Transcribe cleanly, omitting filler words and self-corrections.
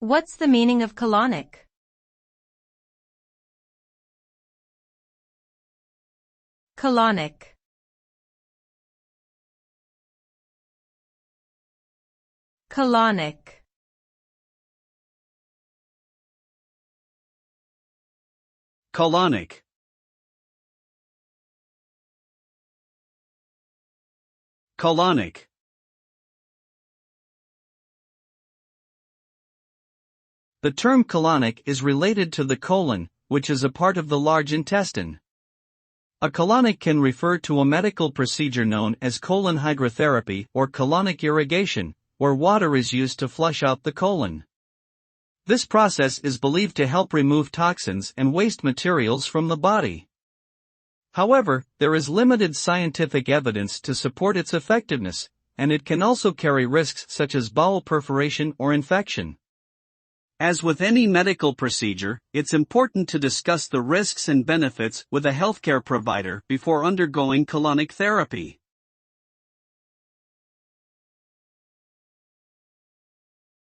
What's the meaning of colonic? Colonic. Colonic. Colonic. Colonic. The term colonic is related to the colon, which is a part of the large intestine. A colonic can refer to a medical procedure known as colon hydrotherapy or colonic irrigation, where water is used to flush out the colon. This process is believed to help remove toxins and waste materials from the body. However, there is limited scientific evidence to support its effectiveness, and it can also carry risks such as bowel perforation or infection. As with any medical procedure, it's important to discuss the risks and benefits with a healthcare provider before undergoing colonic therapy.